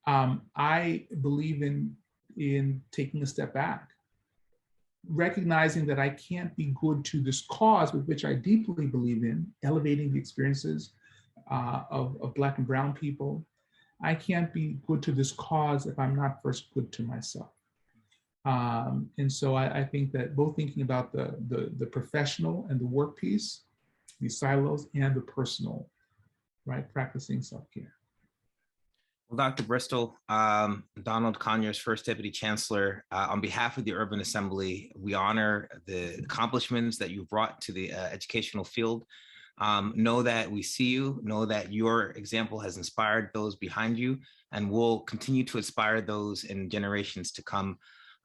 I believe in taking a step back, recognizing that I can't be good to this cause with which I deeply believe in, elevating the experiences of Black and Brown people. I can't be good to this cause if I'm not first good to myself. And so I think that both thinking about the professional and the work piece, these silos and the personal, right? Practicing self-care. Well, Dr. Bristol, Donald Conyers, First Deputy Chancellor, on behalf of the Urban Assembly, we honor the accomplishments that you've brought to the educational field. Know that we see you, know that your example has inspired those behind you, and will continue to inspire those in generations to come.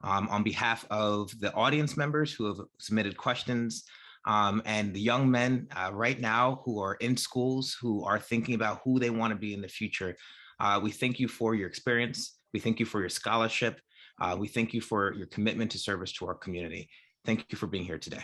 On behalf of the audience members who have submitted questions, and the young men right now who are in schools, who are thinking about who they want to be in the future, we thank you for your experience. We thank you for your scholarship. We thank you for your commitment to service to our community. Thank you for being here today.